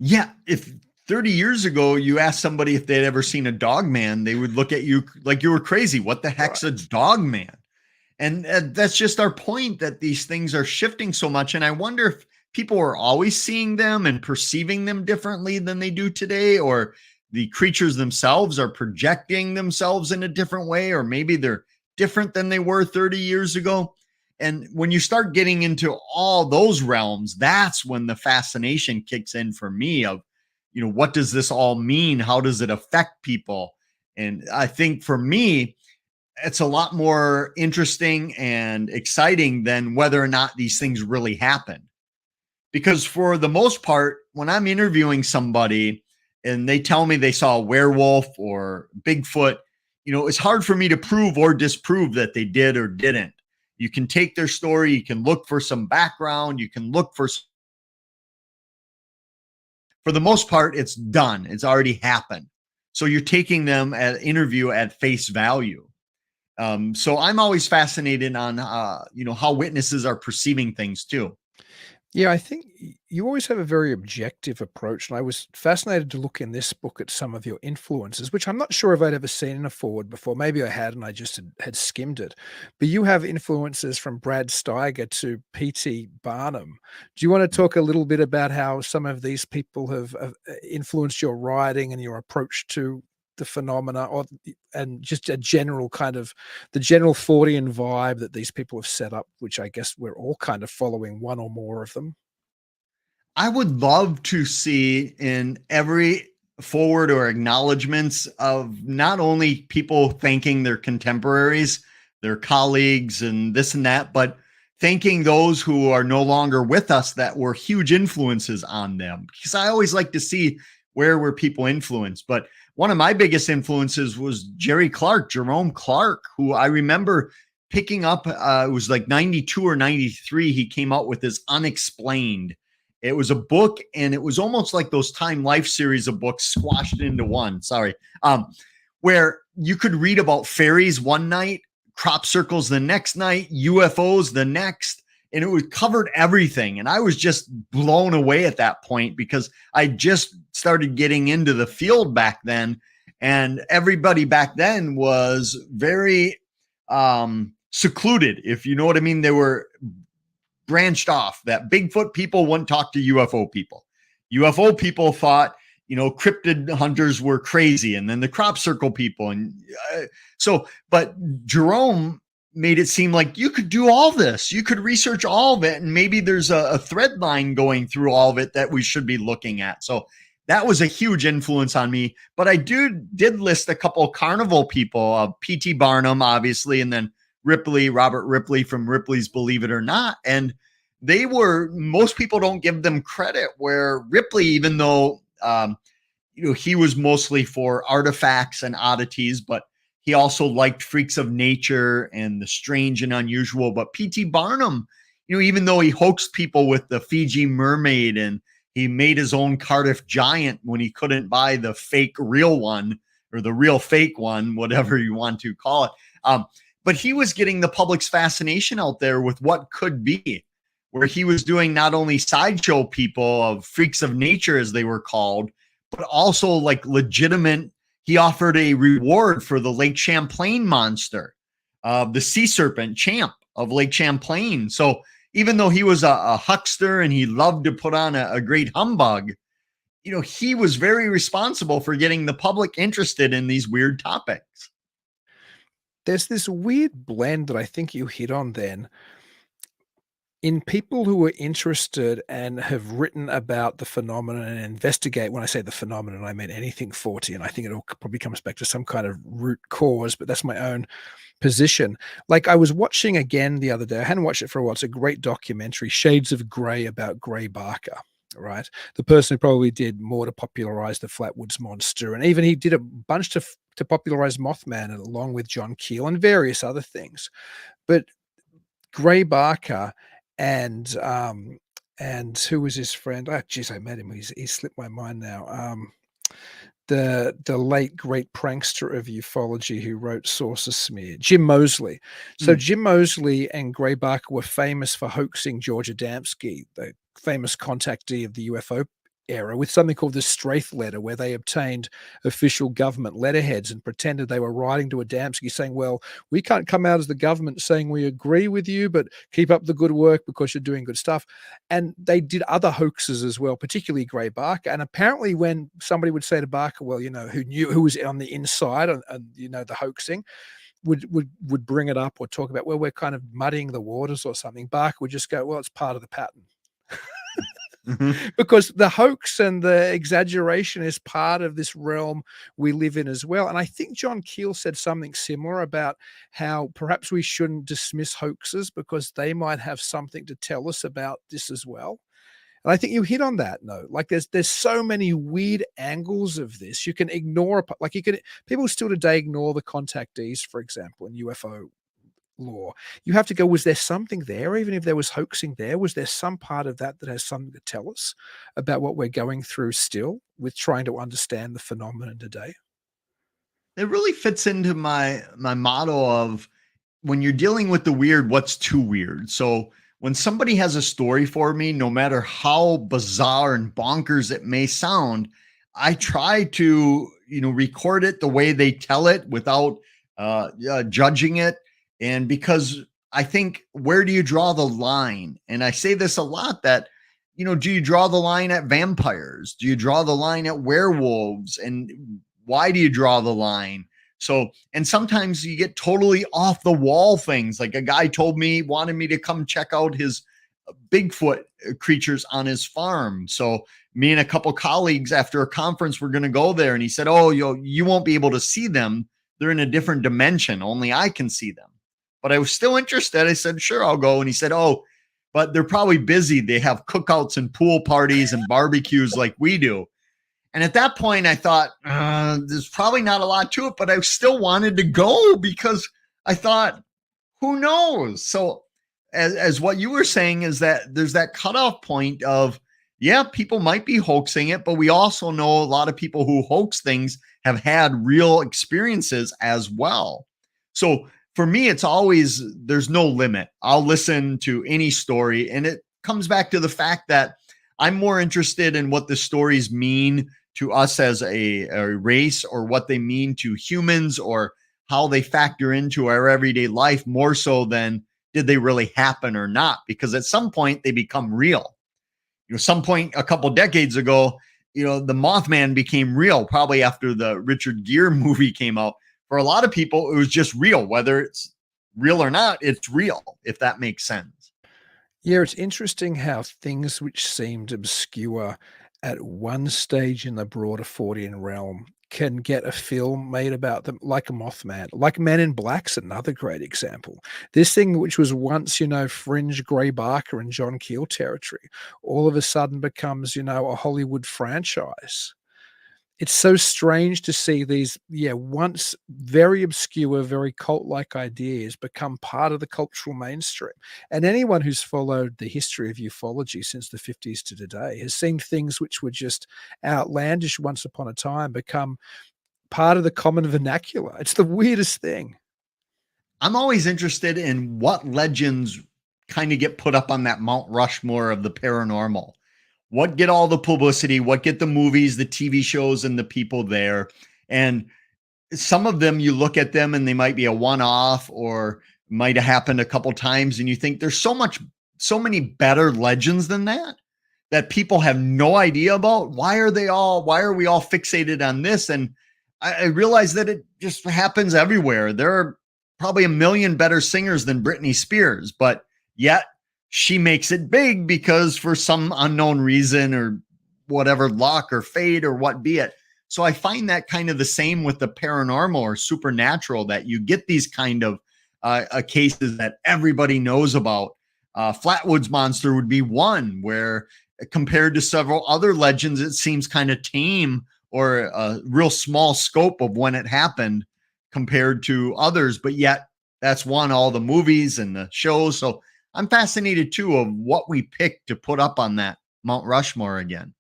Yeah, if 30 years ago you asked somebody if they'd ever seen a dog man, they would look at you like you were crazy. What the heck's a dog man? And that's just our point, that these things are shifting so much. And I wonder if people are always seeing them and perceiving them differently than they do today, or the creatures themselves are projecting themselves in a different way, or maybe they're different than they were 30 years ago. And when you start getting into all those realms, that's when the fascination kicks in for me of, you know, what does this all mean? How does it affect people? And I think for me, it's a lot more interesting and exciting than whether or not these things really happen. Because for the most part, when I'm interviewing somebody and they tell me they saw a werewolf or Bigfoot, you know, it's hard for me to prove or disprove that they did or didn't. You can take their story, you can look for some background, you can look for the most part, it's done. It's already happened. So you're taking them at interview at face value. So I'm always fascinated on, you know, how witnesses are perceiving things too. Yeah, I think you always have a very objective approach. And I was fascinated to look in this book at some of your influences, which I'm not sure if I'd ever seen in a forward before. Maybe I had, and I just had skimmed it. But you have influences from Brad Steiger to P.T. Barnum. Do you want to talk a little bit about how some of these people have influenced your writing and your approach to the phenomena, and just a general kind of the general Fortean vibe that these people have set up, which I guess we're all kind of following one or more of them? I would love to see in every forward or acknowledgments of not only people thanking their contemporaries, their colleagues, and this and that, but thanking those who are no longer with us that were huge influences on them. Because I always like to see where were people influenced. But one of my biggest influences was Jerome Clark, who I remember picking up, it was like 92 or 93, he came out with this Unexplained. It was a book, and it was almost like those Time Life series of books squashed into one. Sorry. Where you could read about fairies one night, crop circles the next night, UFOs the next, and it was covered everything. And I was just blown away at that point because I just started getting into the field back then. And everybody back then was very secluded, if you know what I mean. They were branched off, that Bigfoot people wouldn't talk to UFO people. UFO people thought, cryptid hunters were crazy. And then the crop circle people. And but Jerome made it seem like you could do all this. You could research all of it. And maybe there's a thread line going through all of it that we should be looking at. So that was a huge influence on me. But I did list a couple of carnival people, P.T. Barnum, obviously, and then Robert Ripley from Ripley's Believe It or Not. And most people don't give them credit, where Ripley, even though, he was mostly for artifacts and oddities, but he also liked freaks of nature and the strange and unusual. But P.T. Barnum, even though he hoaxed people with the Fiji mermaid, and he made his own Cardiff giant when he couldn't buy the fake real one, or the real fake one, whatever you want to call it. But he was getting the public's fascination out there with what could be, where he was doing not only sideshow people of freaks of nature, as they were called, but also like legitimate. He offered a reward for the Lake Champlain monster, the sea serpent Champ of Lake Champlain. So even though he was a huckster and he loved to put on a great humbug, he was very responsible for getting the public interested in these weird topics. There's this weird blend that I think you hit on then, in people who are interested and have written about the phenomenon and investigate. When I say the phenomenon, I mean anything 40, and I think it all probably comes back to some kind of root cause, but that's my own position. Like, I was watching again the other day, I hadn't watched it for a while. It's a great documentary, Shades of Grey, about Gray Barker, right? The person who probably did more to popularize the Flatwoods Monster, and even he did a bunch to popularize Mothman, along with John Keel and various other things. But Gray Barker and who was his friend? Oh, geez, I met him. He slipped my mind now. The late great prankster of ufology who wrote Saucer Smear, Jim Moseley. So Jim Moseley and Gray Barker were famous for hoaxing George Adamski, the famous contactee of the UFO era, with something called the Straith Letter, where they obtained official government letterheads and pretended they were writing to Adamski saying, well, we can't come out as the government saying we agree with you, but keep up the good work because you're doing good stuff. And they did other hoaxes as well, particularly Gray Barker. And apparently when somebody would say to Barker, well, who was on the inside and the hoaxing, would bring it up or talk about, well, we're kind of muddying the waters or something, Barker would just go, well, it's part of the pattern. Because the hoax and the exaggeration is part of this realm we live in as well. And I think John Keel said something similar about how perhaps we shouldn't dismiss hoaxes because they might have something to tell us about this as well. And I think you hit on that note. Like there's so many weird angles of this. You can ignore, people still today ignore the contactees, for example, in UFO law. You have to go, was there something there? Even if there was hoaxing there, was there some part of that has something to tell us about what we're going through still with trying to understand the phenomenon today? It really fits into my motto of, when you're dealing with the weird, what's too weird? So when somebody has a story for me, no matter how bizarre and bonkers it may sound, I try to, record it the way they tell it without judging it. And because I think, where do you draw the line? And I say this a lot, that, do you draw the line at vampires? Do you draw the line at werewolves? And why do you draw the line? So, and sometimes you get totally off the wall things. Like a guy wanted me to come check out his Bigfoot creatures on his farm. So me and a couple colleagues after a conference were going to go there. And he said, oh, you won't be able to see them. They're in a different dimension. Only I can see them. But I was still interested. I said, sure, I'll go. And he said, oh, but they're probably busy. They have cookouts and pool parties and barbecues like we do. And at that point, I thought, there's probably not a lot to it, but I still wanted to go because I thought, who knows? So as what you were saying is that there's that cutoff point of, yeah, people might be hoaxing it, but we also know a lot of people who hoax things have had real experiences as well. So for me, it's always, there's no limit. I'll listen to any story, and it comes back to the fact that I'm more interested in what the stories mean to us as a race, or what they mean to humans, or how they factor into our everyday life, more so than did they really happen or not? Because at some point they become real. Some point a couple decades ago, the Mothman became real, probably after the Richard Gere movie came out. For a lot of people, it was just real. Whether it's real or not, it's real, if that makes sense. Yeah, it's interesting how things which seemed obscure at one stage in the broader Fortean realm can get a film made about them, like a Mothman, like Men in Black's another great example. This thing which was once, fringe Gray Barker and John Keel territory, all of a sudden becomes, a Hollywood franchise. It's so strange to see these, once very obscure, very cult-like ideas become part of the cultural mainstream. And anyone who's followed the history of ufology since the 50s to today has seen things which were just outlandish once upon a time become part of the common vernacular. It's the weirdest thing. I'm always interested in what legends kind of get put up on that Mount Rushmore of the paranormal. What get all the publicity, what get the movies, the TV shows, and the people there. And some of them, you look at them and they might be a one-off, or might have happened a couple times, and you think there's so many better legends than that people have no idea about. Why are we all fixated on this? And I realize that it just happens everywhere. There are probably a million better singers than Britney Spears, but yet she makes it big because for some unknown reason, or whatever, luck or fate or what be it. So I find that kind of the same with the paranormal or supernatural, that you get these kind of cases that everybody knows about. Flatwoods Monster would be one where, compared to several other legends, it seems kind of tame, or a real small scope of when it happened compared to others. But yet that's won all the movies and the shows. So I'm fascinated too of what we pick to put up on that Mount Rushmore again.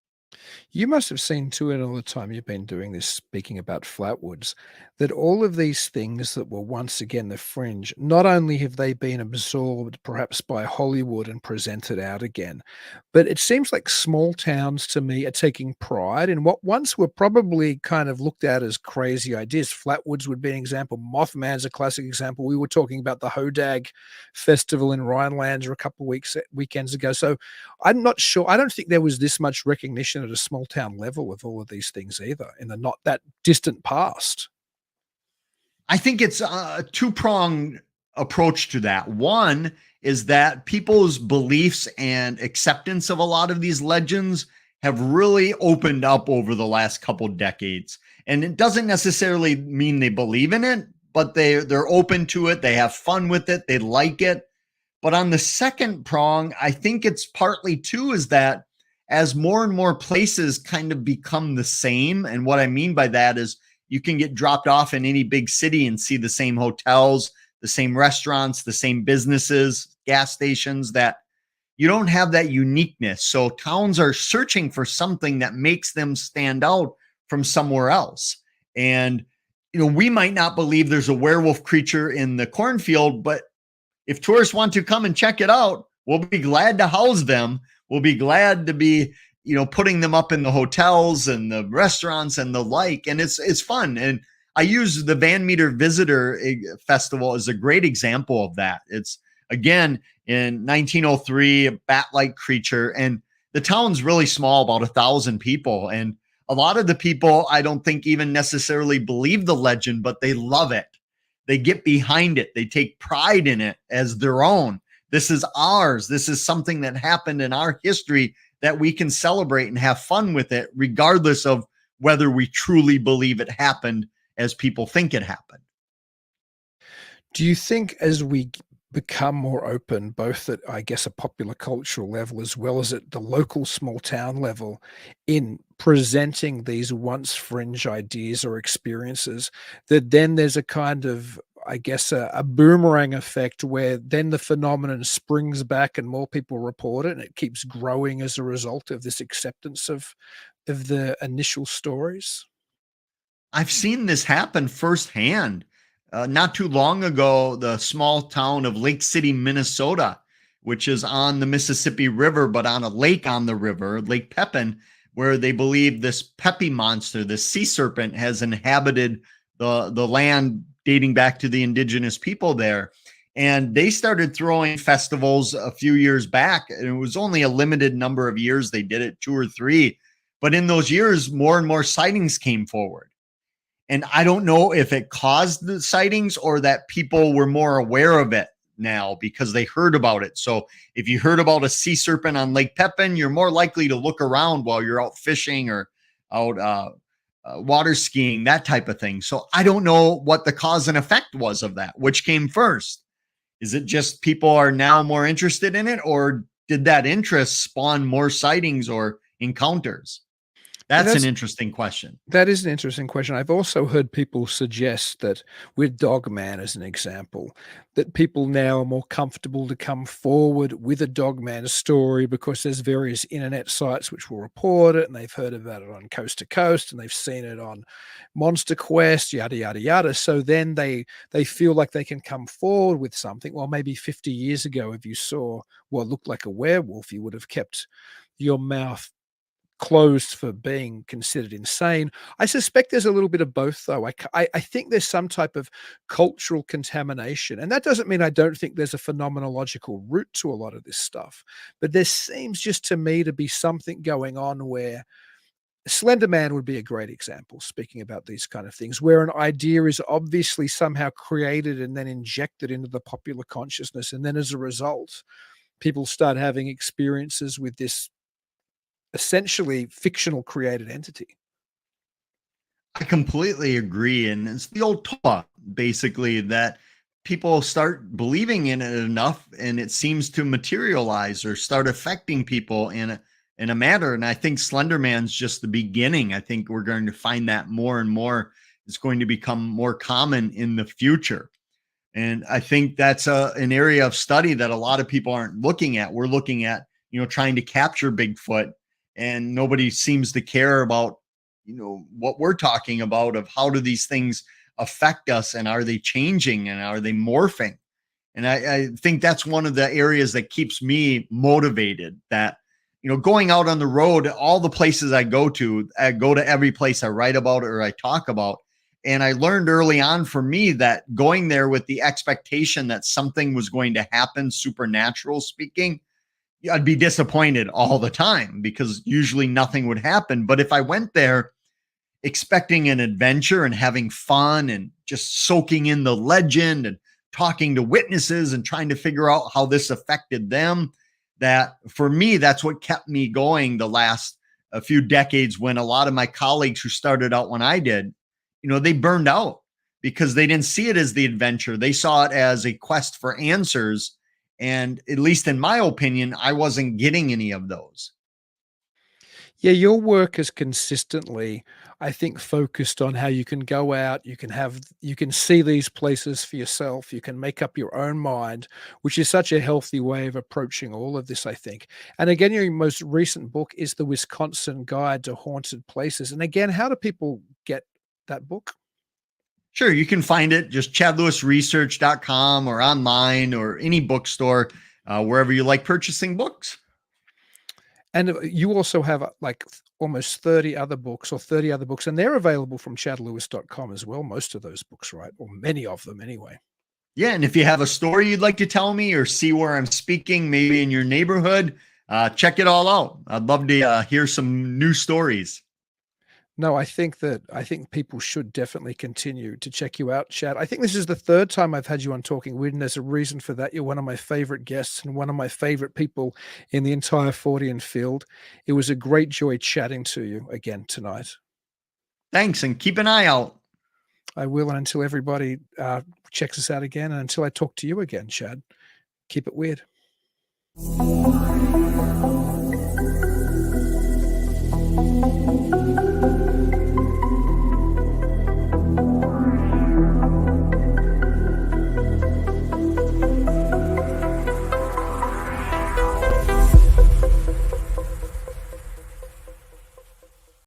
You must have seen too in all the time you've been doing this, speaking about Flatwoods, that all of these things that were once again the fringe, not only have they been absorbed perhaps by Hollywood and presented out again, but it seems like small towns to me are taking pride in what once were probably kind of looked at as crazy ideas. Flatwoods would be an example. Mothman's a classic example. We were talking about the Hodag Festival in Rhineland a couple of weekends ago. So I'm not sure. I don't think there was this much recognition at a small town level with all of these things either in the not that distant past. I think it's a two-pronged approach to that. One is that people's beliefs and acceptance of a lot of these legends have really opened up over the last couple decades. And it doesn't necessarily mean they believe in it, but they're open to it. They have fun with it. They like it. But on the second prong, I think it's partly too is that as more and more places kind of become the same, and what I mean by that is you can get dropped off in any big city and see the same hotels, the same restaurants, the same businesses, gas stations, that you don't have that uniqueness. So towns are searching for something that makes them stand out from somewhere else. And, we might not believe there's a werewolf creature in the cornfield, but if tourists want to come and check it out, we'll be glad to house them. We'll be glad to be, putting them up in the hotels and the restaurants and the like. And it's fun. And I use the Van Meter Visitor Festival as a great example of that. It's, again, in 1903, a bat-like creature. And the town's really small, about 1,000 people. And a lot of the people, I don't think even necessarily believe the legend, but they love it. They get behind it. They take pride in it as their own. This is ours. This is something that happened in our history that we can celebrate and have fun with it, regardless of whether we truly believe it happened as people think it happened. Do you think as we become more open, both at, I guess, a popular cultural level as well as at the local small town level, in presenting these once fringe ideas or experiences, that then there's a kind of, I guess, a boomerang effect where then the phenomenon springs back and more people report it, and it keeps growing as a result of this acceptance of the initial stories? I've seen this happen firsthand. Not too long ago, the small town of Lake City, Minnesota, which is on the Mississippi River, but on a lake on the river, Lake Pepin, where they believe this Peppy monster, this sea serpent, has inhabited the land dating back to the indigenous people there. And they started throwing festivals a few years back, and it was only a limited number of years they did it, 2 or 3. But in those years, more and more sightings came forward. And I don't know if it caused the sightings or that people were more aware of it now because they heard about it. So if you heard about a sea serpent on Lake Pepin, you're more likely to look around while you're out fishing or out water skiing, that type of thing. So I don't know what the cause and effect was of that. Which came first? Is it just people are now more interested in it, or did that interest spawn more sightings or encounters? That's an interesting question. That is an interesting question. I've also heard people suggest that with Dogman as an example, that people now are more comfortable to come forward with a Dogman story because there's various internet sites which will report it, and they've heard about it on Coast to Coast, and they've seen it on Monster Quest, yada, yada, yada. So then they feel like they can come forward with something. Well, maybe 50 years ago, if you saw what looked like a werewolf, you would have kept your mouth closed for being considered insane. I suspect there's a little bit of both, though. I think there's some type of cultural contamination, and that doesn't mean I don't think there's a phenomenological root to a lot of this stuff. But there seems just to me to be something going on where Slender Man would be a great example, speaking about these kind of things, where an idea is obviously somehow created and then injected into the popular consciousness, and then as a result, people start having experiences with this essentially fictional created entity. I completely agree. And it's the old talk, basically, that people start believing in it enough and it seems to materialize or start affecting people in a manner. And I think Slender Man's just the beginning. I think we're going to find that more and more. It's going to become more common in the future. And I think that's an area of study that a lot of people aren't looking at. We're looking at, trying to capture Bigfoot, and nobody seems to care about, what we're talking about of how do these things affect us, and are they changing, and are they morphing? And I think that's one of the areas that keeps me motivated, that, going out on the road, all the places I go to every place I write about or I talk about. And I learned early on for me that going there with the expectation that something was going to happen, supernatural speaking, I'd be disappointed all the time because usually nothing would happen. But if I went there expecting an adventure and having fun and just soaking in the legend and talking to witnesses and trying to figure out how this affected them, that for me, that's what kept me going the last a few decades, when a lot of my colleagues who started out when I did, they burned out because they didn't see it as the adventure. They saw it as a quest for answers. And at least in my opinion, I wasn't getting any of those. Yeah, your work is consistently, I think, focused on how you can go out, you can see these places for yourself, you can make up your own mind, which is such a healthy way of approaching all of this, I think. And again, your most recent book is The Wisconsin Guide to Haunted Places. And again, how do people get that book? Sure, you can find it just chadlewisresearch.com or online or any bookstore, wherever you like purchasing books. And you also have like almost 30 other books, and they're available from chadlewis.com as well, most of those books, right? Or many of them anyway. Yeah, and if you have a story you'd like to tell me or see where I'm speaking, maybe in your neighborhood, check it all out. I'd love to hear some new stories. No, I think people should definitely continue to check you out, Chad. I think this is the third time I've had you on Talking Weird, and there's a reason for that. You're one of my favorite guests and one of my favorite people in the entire Fortean field. It was a great joy chatting to you again tonight. Thanks, and keep an eye out. I will, and until everybody checks us out again, and until I talk to you again, Chad, keep it weird.